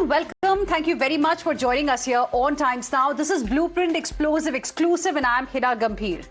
everyone, welcome. Thank you very much for joining us here on Times Now. This is Blueprint Explosive Exclusive and I'm Hira Gambhir.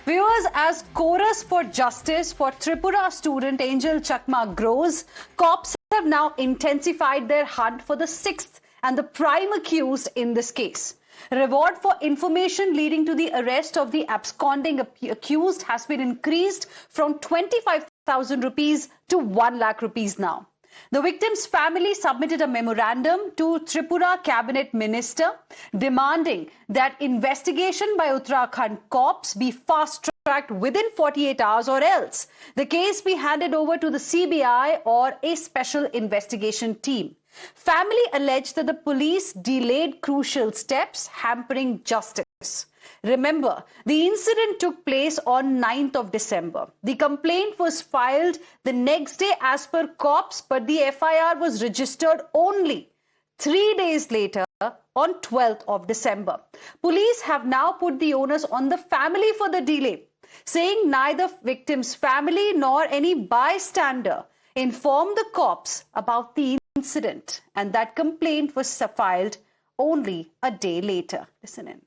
Viewers, as chorus for justice for Tripura student Angel Chakma grows, cops have now intensified their hunt for the sixth and the prime accused in this case. Reward for information leading to the arrest of the absconding accused has been increased from 25,000 rupees to 1 lakh rupees now. The victim's family submitted a memorandum to Tripura Cabinet Minister demanding that investigation by Uttarakhand cops be fast-tracked within 48 hours or else the case be handed over to the CBI or a special investigation team. Family alleged that the police delayed crucial steps hampering justice. Remember, the incident took place on 9th of December. The complaint was filed the next day as per cops, but the FIR was registered only 3 days later on 12th of December. Police have now put the onus on the family for the delay, saying neither victim's family nor any bystander informed the cops about the incident, and that complaint was filed only a day later. Listen in.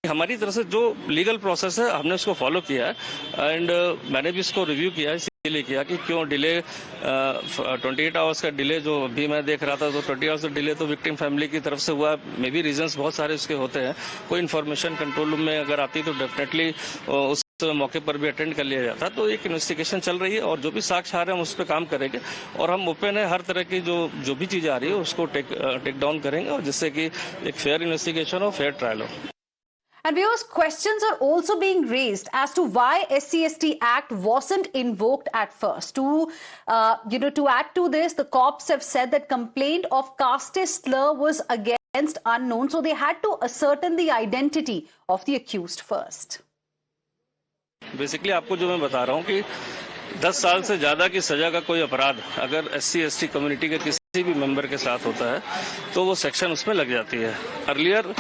हमारी तरफ से जो legal process है हमने उसको follow किया है and मैंने भी इसको रिव्यू किया इसीलिए किया कि क्यों डिले 28 आवर्स का डिले जो भी मैं देख रहा था तो 20 आवर्स का डिले तो विक्टिम फैमिली की तरफ से हुआ मे बी रीजंस बहुत सारे उसके होते हैं कोई इन्फॉर्मेशन कंट्रोल रूम में अगर आती तो डेफिनेटली उस मौके पर भी अटेंड कर लिया जाता तो एक इन्वेस्टिगेशन चल रही है और जो भी साक्ष्य आ रहे हैं हम उस पर काम करेंगे और हम ओपन है हर तरह की जो भी चीजें आ रही है उसको टेक डाउन करेंगे और जिससे कि एक फेयर इन्वेस्टिगेशन हो फेयर ट्रायल हो. And viewers, questions are also being raised as to why SC/ST Act wasn't invoked at first. To add to this, the cops have said that complaint of casteist slur was against unknown, so they had to ascertain the identity of the accused first. Basically आपको जो मैं बता रहा हूँ कि 10 साल से ज्यादा की सजा का कोई अपराध अगर SC/ST कम्युनिटी के किसी भी मेंबर के साथ होता है तो वो सेक्शन उसमें लग जाती है. अर्लियर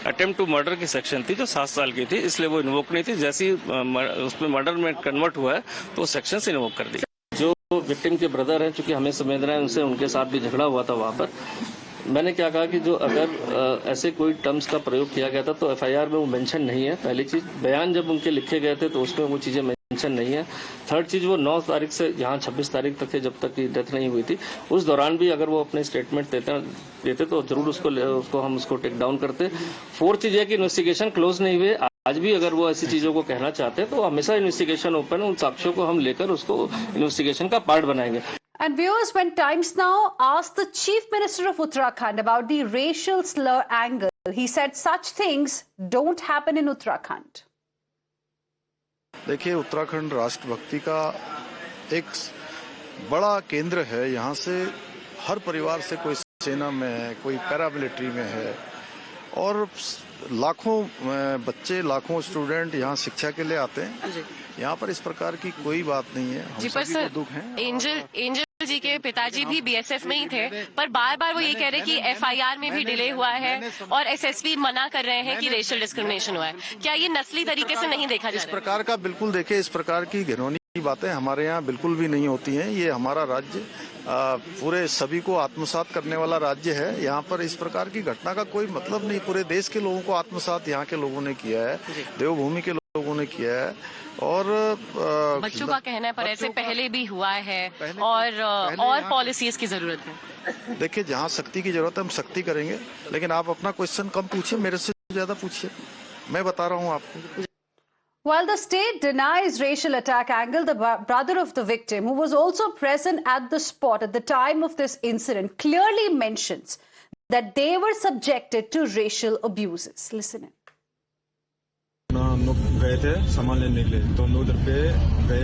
अटेम्प्ट टू मर्डर की सेक्शन थी जो 7 साल की थी इसलिए वो इन्वोक नहीं थी. जैसी उसमें मर्डर में कन्वर्ट हुआ है तो वो सेक्शन से इन्वोक कर दी. जो विक्टिम के ब्रदर हैं चूंकि हमें संवेदना है उनसे उनके साथ भी झगड़ा हुआ था वहां पर मैंने क्या कहा कि जो अगर ऐसे कोई टर्म्स का प्रयोग किया गया था तो FIR में वो मेंशन नहीं है. पहली चीज बयान जब उनके लिखे गए थे तो उसमें वो चीजें मेंशन नहीं है. थर्ड चीज वो 9 तारीख से यहाँ 26 तारीख तक जब तक की डेथ नहीं हुई थी उस दौरान भी अगर वो अपने स्टेटमेंट देते तो जरूर उसको हम उसको टेक डाउन करते. फोर्थ चीज है कि इन्वेस्टिगेशन क्लोज नहीं हुए. आज भी अगर वो ऐसी चीजों को कहना चाहते हैं तो हमेशा इन्वेस्टिगेशन ओपन है. उन साक्ष्यों को हम लेकर उसको इन्वेस्टिगेशन का पार्ट बनाएंगे. And viewers, when Times Now asked the Chief Minister of Uttarakhand about the racial slur angle, he said such things don't happen in Uttarakhand. देखिए, उत्तराखंड राष्ट्रभक्ति का एक बड़ा केंद्र है. यहाँ से हर परिवार से कोई सेना में है, कोई पैरामिलिट्री में है और लाखों बच्चे लाखों स्टूडेंट यहाँ शिक्षा के लिए आते हैं. यहाँ पर इस प्रकार की कोई बात नहीं है. हम सभी को दुख है. एंजल जी के पिताजी भी BSF में ही थे पर बार बार वो ये कह रहे हैं कि FIR में भी डिले हुआ है और SSP मना कर रहे हैं कि रेशियल डिस्क्रिमिनेशन हुआ है. क्या ये नस्ली तरीके से नहीं देखा जा रहा है? इस प्रकार का बिल्कुल देखिए इस प्रकार की घिनौनी बातें हमारे यहाँ बिल्कुल भी नहीं होती हैं. ये हमारा राज्य पूरे सभी को आत्मसात करने वाला राज्य है. यहाँ पर इस प्रकार की घटना का कोई मतलब नहीं. पूरे देश के लोगों को आत्मसात यहाँ के लोगों ने किया है, देवभूमि के लोगों ने किया है और बच्चों का कहना है पर ऐसे पहले भी हुआ है और पॉलिसीज की जरूरत है. देखिए जहाँ शक्ति की जरूरत है हम शक्ति करेंगे लेकिन आप अपना क्वेश्चन कम पूछिए, मेरे से ज्यादा पूछिए. मैं बता रहा हूँ आपको. While the state denies racial attack angle, the brother of the victim, who was also present at the spot at the time of this incident, clearly mentions that they were subjected to racial abuses. Listen in. हम लोग गए थे सामान लेने के लिए तो हम लोग उधर पे गए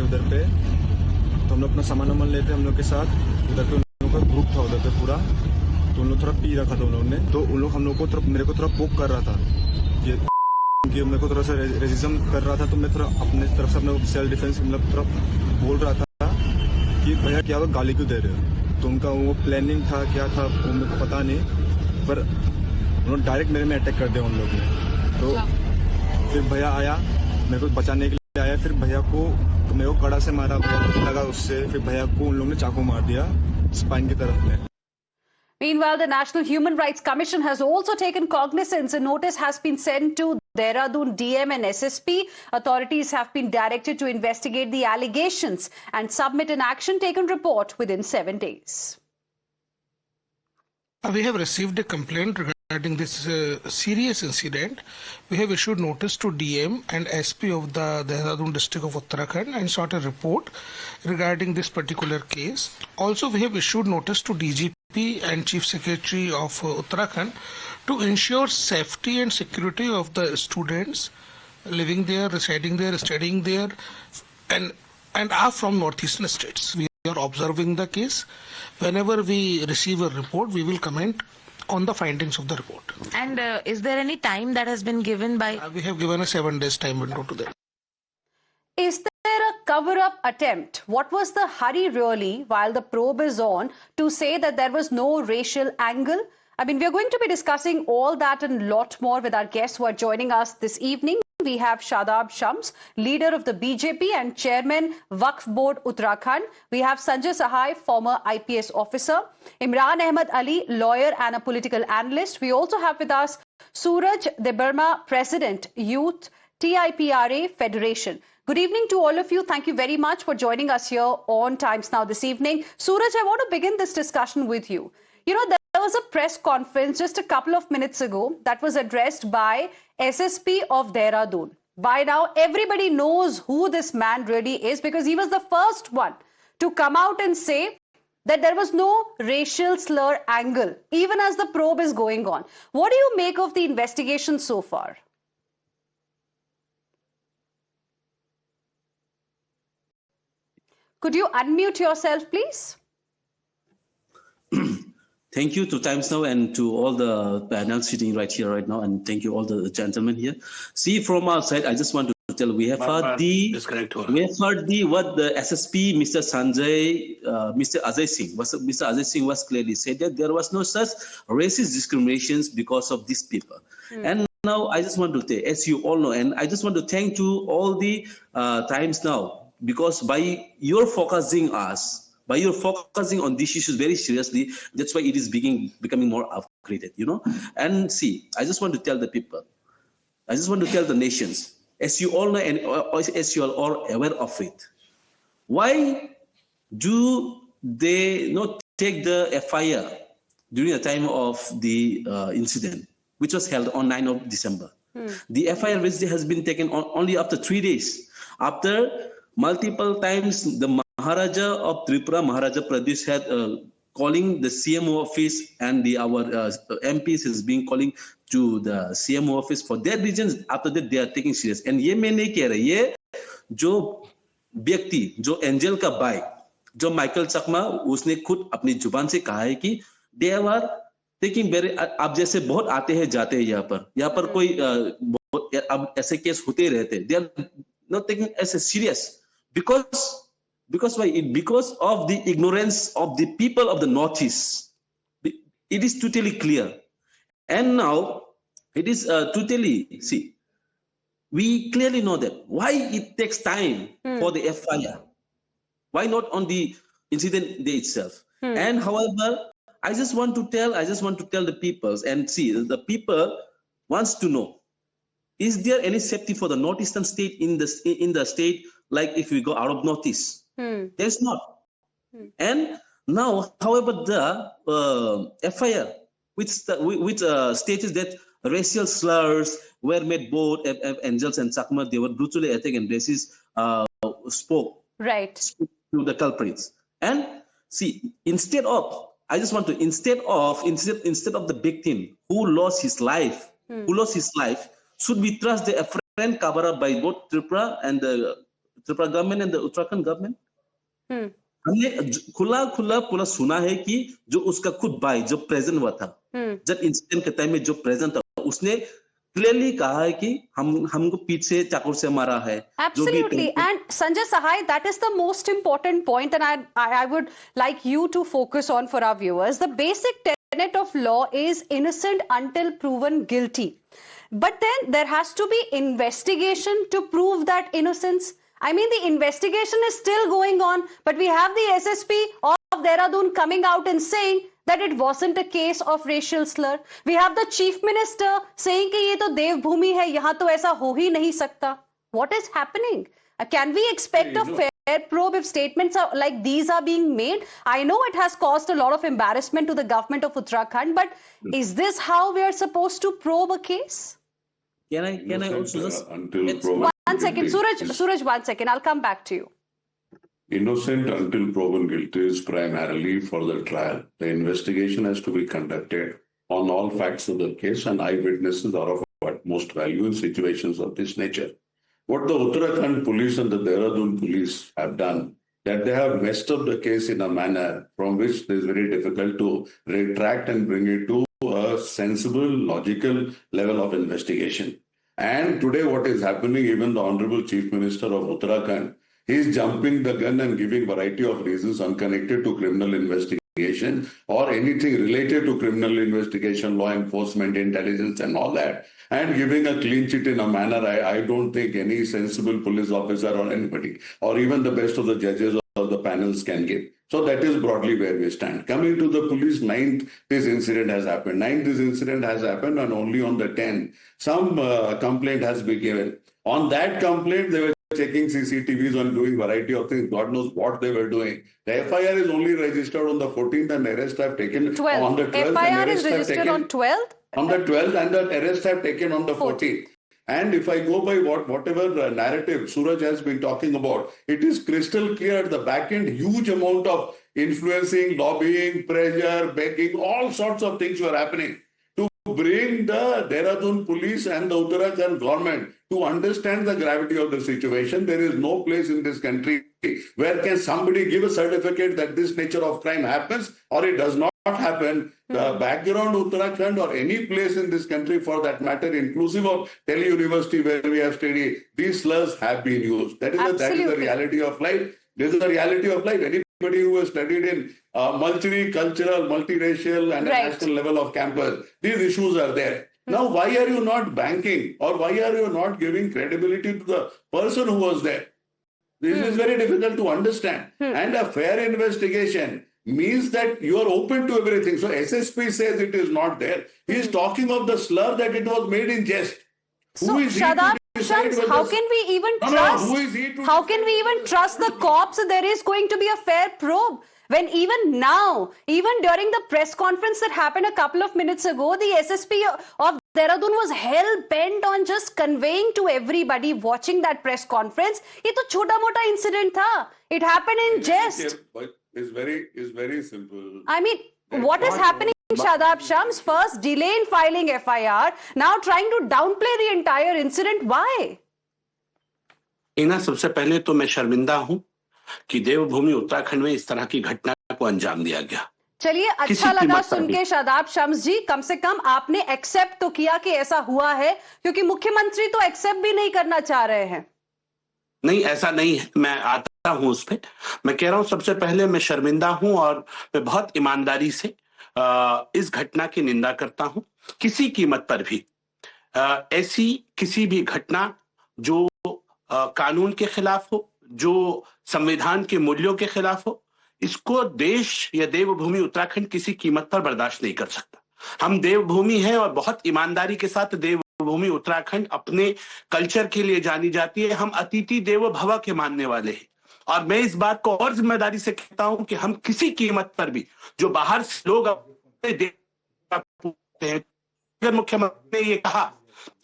तो हम लोग अपना सामान लेते हम लोग के साथ उधर पे उन लोगों का ग्रुप था उधर पे पूरा. तो उन लोग थोड़ा पी रखा था उन लोगों ने तो उन लोग हम लोग को मेरे को थोड़ा पोक कर रहा था कि मेरे को थोड़ा सा रेसिज्म कर रहा था. तो मैं थोड़ा अपने तरफ से अपने सेल्फ डिफेंस मतलब थोड़ा बोल रहा था कि भैया क्या गाली क्यों दे रहे हो. तो उनका वो प्लानिंग था क्या था वो मेरे को पता नहीं पर उन्होंने डायरेक्ट मेरे में अटैक कर दिया उन लोग ने. तो फिर भैया आया मेरे को बचाने के लिए आया. फिर भैया को तो मेरे को कड़ा से मारा, भैया को लगा उससे. फिर भैया को उन लोगों ने चाकू मार दिया स्पाइन की तरफ में. Meanwhile, the National Human Rights Commission has also taken cognizance. A notice has been sent to Dehradun DM and SSP. Authorities have been directed to investigate the allegations and submit an action-taken report within 7 days. We have received a complaint regarding this serious incident. We have issued notice to DM and SP of the Dehradun district of Uttarakhand and sought a report regarding this particular case. Also, we have issued notice to DGP and Chief Secretary of Uttarakhand to ensure safety and security of the students living there, residing there, studying there, and are from northeastern states. We are observing the case. Whenever we receive a report, we will comment on the findings of the report. And is there any time that has been given by? We have given a 7 days time window to them. Is there a cover-up attempt? What was the hurry really while the probe is on to say that there was no racial angle? I mean, we are going to be discussing all that and a lot more with our guests who are joining us this evening. We have Shadab Shams, leader of the BJP and chairman Waqf Board Uttarakhand. We have Sanjay Sahai, former IPS officer. Imran Ahmed Ali, lawyer and a political analyst. We also have with us Suraj Debarma, president, Youth TIPRA Federation. Good evening to all of you. Thank you very much for joining us here on Times Now this evening. Suraj, I want to begin this discussion with you. You know, there was a press conference just a couple of minutes ago that was addressed by SSP of Dehradun. By now, everybody knows who this man really is because he was the first one to come out and say that there was no racial slur angle, even as the probe is going on. What do you make of the investigation so far? Could you unmute yourself, please? Thank you to Times Now and to all the panel sitting right here right now, and thank you all the gentlemen here. See, from our side, I just want to tell we have heard what the SSP, Mr. Sanjay, Mr. Ajay Singh was clearly said that there was no such racist discriminations because of these people. And now I just want to say, as you all know, and I just want to thank to all the Times Now, because by your focusing us. By your focusing on these issues very seriously, that's why it is becoming more upgraded, you know. And see, I just want to tell the people, I just want to tell the nations, as you all know and as you are all aware of it, why do they not take the FIR during the time of the incident, which was held on 9th of December? The FIR which has been taken only after 3 days, after multiple times the Maharaja of Tripura, Maharaja Pradesh had calling the CMO office, and our MPs has been calling to the CMO office for their regions. After that, they are taking serious. And ये मैं नहीं कह रहा, ये जो व्यक्ति, जो angel का भाई, जो माइकल चकमा, उसने खुद अपनी जुबान से कहा है कि they are taking very, आप जैसे बहुत आते हैं जाते हैं यहाँ पर कोई अब ऐसे केस होते रहते, they are not taking as a serious because why? Because of the ignorance of the people of the Northeast. It is totally clear. And now it is totally, see, we clearly know that why it takes time for the FIR. Why not on the incident day itself? And however, I just want to tell the peoples, and see, the people wants to know, is there any safety for the northeastern state in the state, like if we go out of Northeast? There's not. And now, however, the FIR, which states that racial slurs were made both Angels and Chakma, they were brutally attacked and racist, spoke to the culprits. And see, instead of the victim who lost his life, should we trust the friend cover up by both Tripura and the Tripura government and the Uttarakhand government? हमने खुला पूरा सुना है कि जो उसका खुद भाई जो प्रेजेंट हुआ था, जब इंसिडेंट के टाइम में जो प्रेजेंट था, उसने clearly कहा है कि हमको पीठ से चाकू से मारा है. Absolutely. And Sanjay Sahai, that is the most important point, and I would like you to focus on for our viewers. The basic tenet of law is innocent until proven guilty. But then there has to be investigation to prove that innocence. I mean, the investigation is still going on, but we have the SSP of Dehradun coming out and saying that it wasn't a case of racial slur? We have the chief minister saying कि ये तो देवभूमि है, यहाँ तो ऐसा हो ही नहीं सकता. What is happening? Can we expect a fair probe if statements are like these are being made? I know it has caused a lot of embarrassment to the government of Uttarakhand, but is this how we are supposed to probe a case? Can I also just One second, Suraj, 1 second. I'll come back to you. Innocent until proven guilty is primarily for the trial. The investigation has to be conducted on all facts of the case, and eyewitnesses are of utmost value in situations of this nature. What the Uttarakhand police and the Dehradun police have done, that they have messed up the case in a manner from which it is very difficult to retract and bring it to a sensible, logical level of investigation. And today what is happening, even the Honorable Chief Minister of Uttarakhand, he is jumping the gun and giving variety of reasons unconnected to criminal investigation or anything related to criminal investigation, law enforcement, intelligence and all that, and giving a clean sheet in a manner I don't think any sensible police officer or anybody, or even the best of the judges or the panels can give. So that is broadly where we stand. Coming to the police, 9th, this incident has happened. 9th, this incident has happened, and only on the 10th, some complaint has been given. On that complaint, they were checking CCTVs and doing variety of things. God knows what they were doing. The FIR is only registered on the 14th and arrest have taken 12th. on the 12th. FIR is registered on 12th? On the 12th, and the arrest have taken on the 14th. And if I go by whatever narrative Suraj has been talking about, it is crystal clear at the back end, huge amount of influencing, lobbying, pressure, begging, all sorts of things were happening to bring the Dehradun police and the Uttarakhand government to understand the gravity of the situation. There is no place in this country where can somebody give a certificate that this nature of crime happens or it does not happen. The background Uttarakhand or any place in this country for that matter, inclusive of Delhi University where we have studied, these slurs have been used. That is the reality of life. This is the reality of life. Anybody who has studied in multicultural, multiracial and a national level of campus, these issues are there. Now, why are you not banking or why are you not giving credibility to the person who was there? This is very difficult to understand. And a fair investigation means that you are open to everything. So SSP says it is not there. He is talking of the slur that it was made in jest. So, Shadab Shams, how can we even trust? How can we even trust the cops that there is going to be a fair probe? When even now, even during the press conference that happened a couple of minutes ago, the SSP of Dehradun was hell-bent on just conveying to everybody watching that press conference, ये तो छोटा-मोटा incident था. It happened in jest. But it's very simple. I mean, what is happening, Shadab Shams? First, delay in filing FIR, now trying to downplay the entire incident. Why? इना सबसे पहले तो मैं शर्मिंदा हूं कि देवभूमि उत्तराखंड में इस तरह की घटना को अंजाम दिया गया. चलिए, अच्छा लगा सुन के शादाब शम्स जी, कम से कम आपने एक्सेप्ट तो किया कि ऐसा हुआ है, क्योंकि मुख्यमंत्री तो एक्सेप्ट भी नहीं करना चाह रहे हैं. नहीं, ऐसा नहीं है. मैं आता हूं उस पे. मैं कह रहा हूं सबसे पहले मैं शर्मिंदा हूं और मैं बहुत ईमानदारी से इस घटना की निंदा करता हूं. किसी कीमत पर भी ऐसी किसी भी घटना जो कानून के खिलाफ हो, जो संविधान के मूल्यों के खिलाफ हो, इसको देश या देवभूमि उत्तराखंड किसी कीमत पर बर्दाश्त नहीं कर सकता. हम देवभूमि हैं और बहुत ईमानदारी के साथ देवभूमि उत्तराखंड अपने कल्चर के लिए जानी जाती है. हम अतिथि देवो भव के मानने वाले हैं और मैं इस बात को और जिम्मेदारी से कहता हूं कि हम किसी कीमत पर भी जो बाहर से लोग अगर मुख्यमंत्री ने ये कहा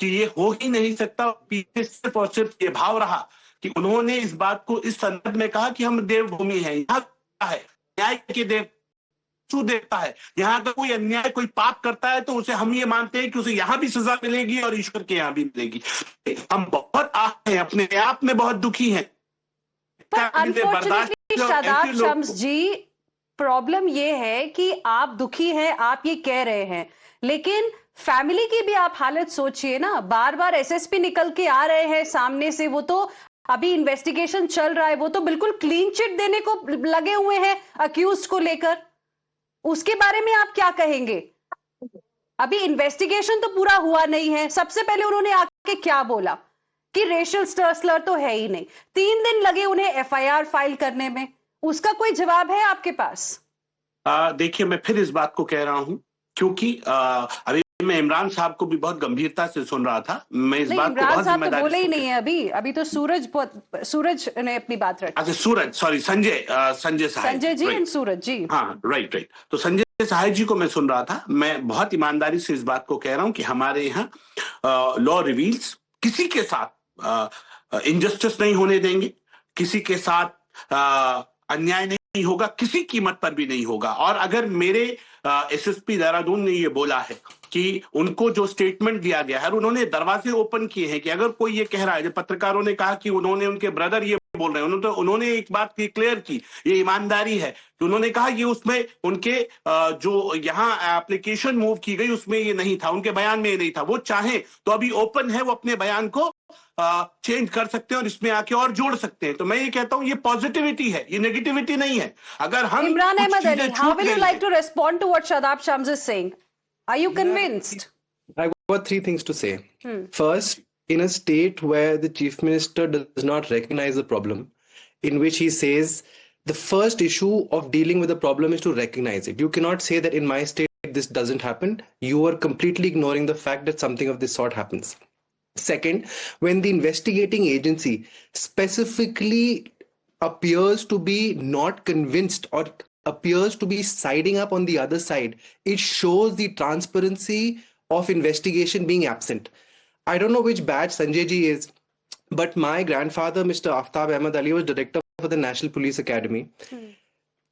कि ये हो ही नहीं सकता, पीछे सिर्फ और सिर्फ ये भाव रहा कि उन्होंने इस बात को इस संदर्भ में कहा कि हम देवभूमि हैं, यहाँ है न्याय के देव देता है, यहाँ का कोई अन्याय कोई पाप करता है तो उसे हम ये मानते हैं कि उसे यहाँ भी सजा मिलेगी और ईश्वर के यहाँ भी मिलेगी. हम बहुत आहत हैं, अपने आप में बहुत दुखी हैं. अनफॉर्चुनेटली शादाब शम्स जी, प्रॉब्लम ये है कि आप दुखी हैं, आप ये कह रहे हैं, लेकिन फैमिली की भी आप हालत सोचिए ना. बार बार एसएसपी निकल के आ रहे हैं सामने से, वो तो अभी इन्वेस्टिगेशन चल रहा है, वो तो बिल्कुल क्लीन चिट देने को लगे हुए हैं अक्यूज्ड को लेकर. उसके बारे में आप क्या कहेंगे? अभी इन्वेस्टिगेशन तो पूरा हुआ नहीं है. सबसे पहले उन्होंने आके क्या बोला कि रेशियल स्लर तो है ही नहीं. 3 दिन लगे उन्हें एफआईआर फाइल करने में. उसका कोई जवाब है आपके पास? देखिए, मैं फिर इस बात को कह रहा हूं क्योंकि अभी मैं इमरान साहब को भी बहुत गंभीरता से सुन रहा था। मैं इस बात को इमरान बहुत साहब तो जिम्मेदारी बोले ही से नहीं है अभी तो सूरज ने अपनी बात रखी। अच्छा, Suraj, sorry, Sanjay Sahay, Sanjay ji right. And Suraj ji. हाँ, राइट। तो संजय सहाय जी को मैं सुन रहा था। मैं बहुत ईमानदारी से इस बात को कह रहा हूं कि हमारे यहाँ लॉ रिवील्स किसी के साथ इनजस्टिस नहीं होने देंगे, किसी के साथ अन्याय नहीं होगा, किसी कीमत पर भी नहीं होगा। और अगर मेरे एसएसपी देहरादून ने ये बोला है कि उनको जो स्टेटमेंट दिया गया है, उन्होंने दरवाजे ओपन किए हैं कि अगर कोई ये कह रहा है, जो पत्रकारों ने कहा कि उन्होंने उनके ब्रदर ये बोल रहे हैं, उन्होंने एक बात की क्लियर की, ये ईमानदारी है कि उन्होंने कहा ये उसमें उनके जो यहाँ एप्लीकेशन मूव की गई उसमें ये नहीं था, उनके बयान में ये नहीं था। वो चाहे तो अभी ओपन है, वो अपने बयान को चेंज कर सकते हैं और इसमें आके और जोड़ सकते हैं। तो मैं ये कहता हूं ये पॉजिटिविटी है, ये नेगेटिविटी नहीं है। अगर हम Imran Ahmed Ali, how will you like to respond to what Shadab Shams is saying? Are you convinced? I've got three things to say. First, in a state where the chief minister does not recognize the problem, in which he says the first issue of dealing with the problem is to recognize it. You cannot say that in my state this doesn't happen. You are completely ignoring the fact that something of this sort happens. Second, when the investigating agency specifically appears to be not convinced or appears to be siding up on the other side, it shows the transparency of investigation being absent. I don't know which batch Sanjay ji is, but my grandfather, Mr. Aftab Ahmed Ali, was director for the National Police Academy.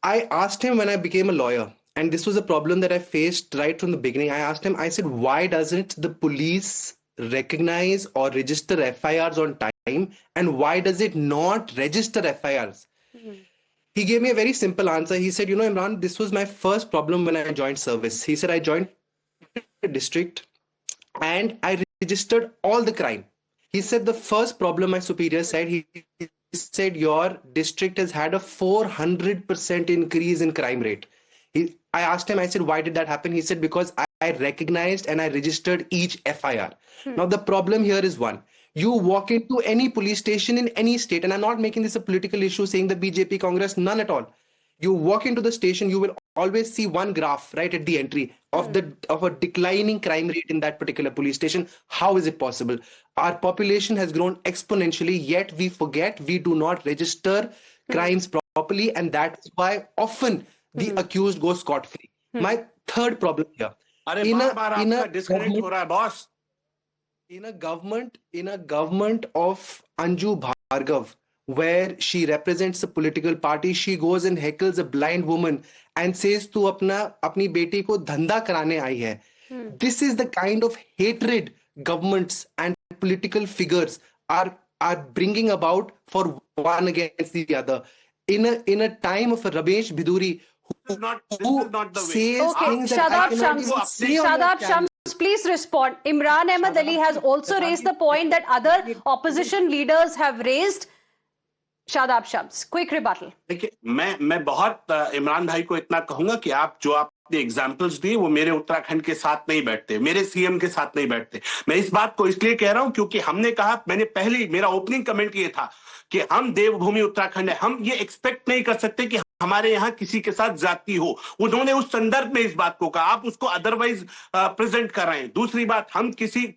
I asked him when I became a lawyer, and this was a problem that I faced right from the beginning. I asked him, I said, why doesn't the police recognize or register FIRs on time, and why does it not register FIRs? He gave me a very simple answer. He said, you know, Imran, this was my first problem when I joined service. He said, I joined a district and I registered all the crime. He said the first problem my superior said, he said your district has had a 400% increase in crime rate. I asked him, I said, why did that happen? He said, because I recognized and I registered each FIR. Now, the problem here is one. You walk into any police station in any state, and I'm not making this a political issue saying the BJP, Congress, none at all. You walk into the station, you will always see one graph right at the entry of a declining crime rate in that particular police station. How is it possible? Our population has grown exponentially, yet we forget we do not register crimes properly, and that's why often the accused goes scot-free. My third problem here. In a government of Anju Bhargav, where she represents a political party, she goes and heckles a blind woman and says tu apni beti ko dhanda karane aayi hai. This is the kind of hatred governments and political figures are bringing about for one against the other. In a time of a Ramesh Biduri who says things that I cannot even say on Shadab your Shams, please respond. Imran Ahmed Ali has also raised the point that other opposition leaders have raised. Shadab Shams, quick rebuttal. देखिए, मैं बहुत इमरान भाई को इतना कहूंगा कि आपने examples दिए वो मेरे उत्तराखंड के साथ नहीं बैठते, मेरे सीएम के साथ नहीं बैठते। मैं इस बात को इसलिए कह रहा हूं क्योंकि हमने कहा, मेरा ओपनिंग कमेंट ये था कि हम देवभूमि उत्तराखंड है, हम ये एक्सपेक्ट नहीं कर सकते कि हमारे यहाँ किसी के साथ जाति हो। उन्होंने उस संदर्भ में इस बात को कहा, आप उसको अदरवाइज प्रेजेंट कर रहे हैं। दूसरी बात,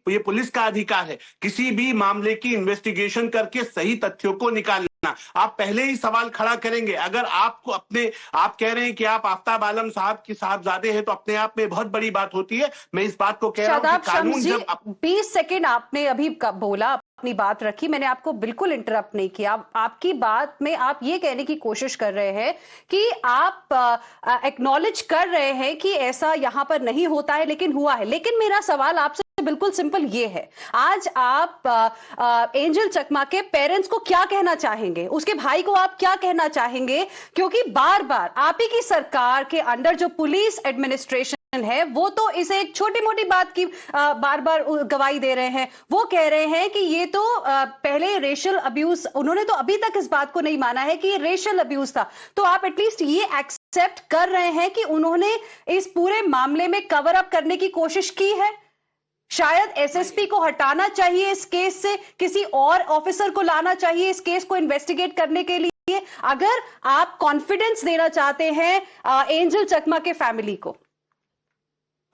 ये पुलिस का अधिकार है किसी भी मामले की इन्वेस्टिगेशन करके सही तथ्यों को निकालना। आप पहले ही सवाल खड़ा करेंगे। अगर आप कह रहे हैं कि आप आफ्ताब आलम साहब की साहबजादे हैं, तो अपने आप में बहुत बड़ी बात होती है। मैं इस बात को कह रहा हूं कि कानून जब 20 सेकंड आपने अभी बोला, अपनी बात रखी, मैंने आपको बिल्कुल इंटरप्ट नहीं किया। आपकी बात में आप ये कहने की कोशिश कर रहे हैं कि आप एक्नॉलेज कर रहे हैं कि ऐसा यहां पर नहीं होता है, लेकिन हुआ है। लेकिन मेरा सवाल आपसे बिल्कुल सिंपल ये है, आज आप एंजल चकमा के पेरेंट्स को क्या कहना चाहेंगे, उसके भाई को आप क्या कहना चाहेंगे? क्योंकि बार बार आप ही की सरकार के अंडर जो पुलिस एडमिनिस्ट्रेशन है वो तो इसे एक छोटी मोटी बात की बार बार गवाही दे रहे हैं। वो कह रहे हैं कि ये तो पहले रेशियल अब्यूज, उन्होंने तो अभी तक इस बात को नहीं माना है कि ये रेशियल अब्यूज था। तो आप एटलीस्ट ये एक्सेप्ट कर रहे हैं कि उन्होंने इस पूरे मामले में कवर अप करने की कोशिश की है। शायद एसएसपी को हटाना चाहिए इस केस से, किसी और ऑफिसर को लाना चाहिए इस केस को इन्वेस्टिगेट करने के लिए। लिए, अगर आप कॉन्फिडेंस देना चाहते हैं एंजल चकमा के फैमिली को?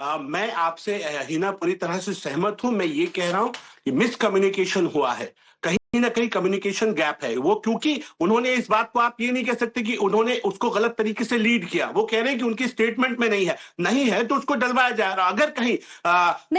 मैं आपसे हिना पूरी तरह से सहमत हूं। मैं ये कह रहा हूं कि मिसकम्युनिकेशन हुआ है, कहीं ना कहीं कम्युनिकेशन गैप है वो, क्योंकि उन्होंने इस बात को, आप ये नहीं कह सकते कि उन्होंने उसको गलत तरीके से लीड किया। वो कह रहे हैं कि उनकी स्टेटमेंट में नहीं है तो उसको डलवाया जा रहा। अगर कहीं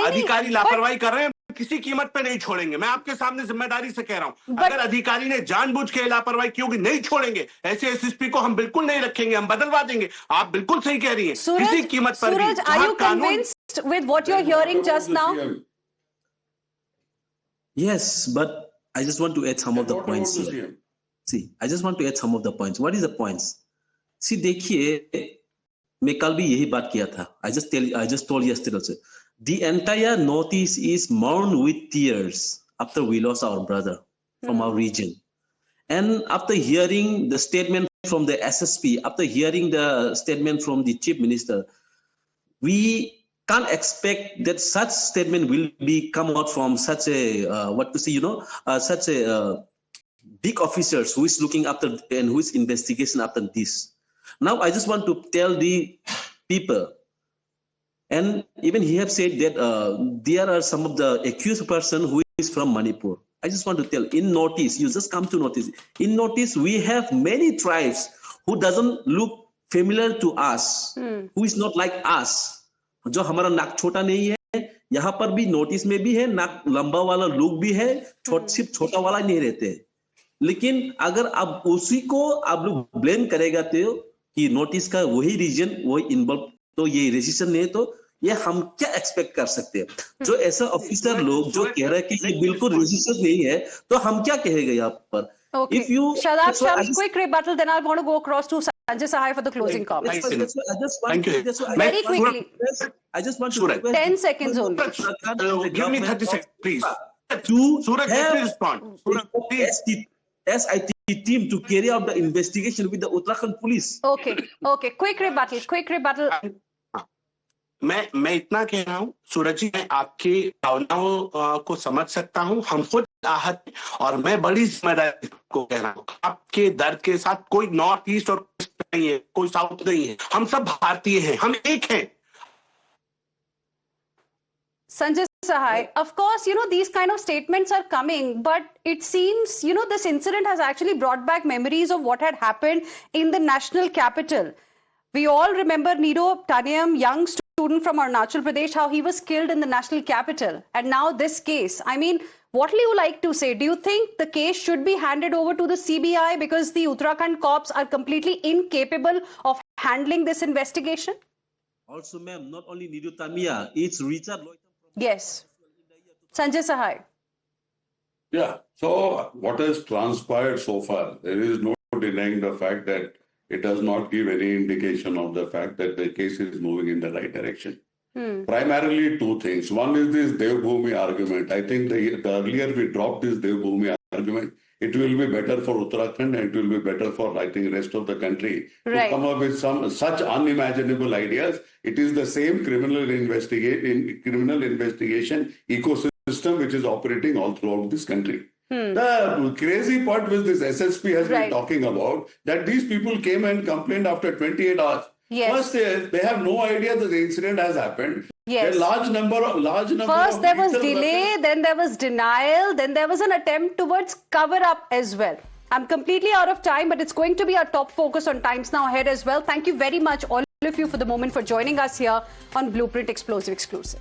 अधिकारी लापरवाही कर रहे हैं, किसी कीमत पे नहीं छोड़ेंगे। मैं आपके सामने जिम्मेदारी से कह रहा हूं, अगर अधिकारी ने जानबूझ के लापरवाही की होगी, नहीं छोड़ेंगे। ऐसे एसएसपी को हम बिल्कुल नहीं रखेंगे, हम बदलवा देंगे। आप बिल्कुल सही कह रही हैं, किसी कीमत पर भी। Suraj, are you convinced with what you're hearing just now? Yes, but I just want to add some of the points here. See, I just want to add some of the points. What is the points? See, देखिए, मैं कल भी यही बात किया था. I just told yesterday also. The entire Northeast is mourned with tears after we lost our brother from our region. And after hearing the statement from the SSP, after hearing the statement from the Chief Minister, we can't expect that such statement will be come out from such a such a big officers who is looking after and who is investigation after this. Now I just want to tell the people, and even he have said that there are some of the accused person who is from Manipur. I just want to tell, in Northeast, you just come to Northeast. In Northeast, we have many tribes who doesn't look familiar to us, who is not like us. जो हमारा नाक छोटा नहीं है, यहाँ पर भी notice में भी है, नाक लंबा वाला लोग भी है, सिर्फ छोटा वाला नहीं रहते। लेकिन अगर आप उसी को आप लोग ब्लेम करेगा तो कि नोटिस का वही रीजन वही इन्वॉल्व, तो ये रजिस्टर नहीं है, तो ये हम क्या एक्सपेक्ट कर सकते हैं? जो ऐसा ऑफिसर लोग जो कह रहे हैं कि ये बिल्कुल रजिस्टर नहीं है, तो हम क्या कहेंगे यहाँ पर? Okay. If you Shadab Shams, quick rebuttal, then I want to go across to Sanjay Sahai for the closing comments. Thank you. Very quickly. I just want to 10 seconds only. Give me 30 seconds, please. To have respond. SIT team to carry out the investigation with the Uttarakhand police. Okay. Quick rebuttal. मैं इतना कह रहा हूँ सूरज जी, मैं आपकी भावनाओं को समझ सकता हूँ। हम खुद आहत, और मैं बड़ी जिम्मेदारी को कह रहा हूँ, आपके दर्द के साथ कोई नॉर्थ ईस्ट और नहीं है, कोई साउथ नहीं है, हम सब भारतीय हैं, हम एक हैं। Sanjay Sahai, of course, these kind of statements are coming, but it seems, this incident has actually brought back memories of what had happened in the national capital. We all remember Niro Taniyam, young student from Arunachal Pradesh, how he was killed in the national capital. And now this case. I mean, what will you like to say? Do you think the case should be handed over to the CBI because the Uttarakhand cops are completely incapable of handling this investigation? Also, ma'am, not only Niro Tamiya, it's Richard Loitam. Yes. Sanjay Sahai. Yeah. So what has transpired so far, there is no denying the fact that it does not give any indication of the fact that the case is moving in the right direction. Primarily two things. One is this Devbhoomi argument. I think the earlier we dropped this Devbhoomi argument, it will be better for Uttarakhand and it will be better for, I think, rest of the country to come up with some such unimaginable ideas. It is the same criminal investigation ecosystem which is operating all throughout this country. The crazy part with this SSP has been talking about that these people came and complained after 28 hours. Yes. First, they have no idea that the incident has happened. Yes. A large number First, there was delay, then there was denial, then there was an attempt towards cover up as well. I'm completely out of time, but it's going to be our top focus on Times Now ahead as well. Thank you very much, all of you, for the moment for joining us here on Blueprint Explosive Exclusive.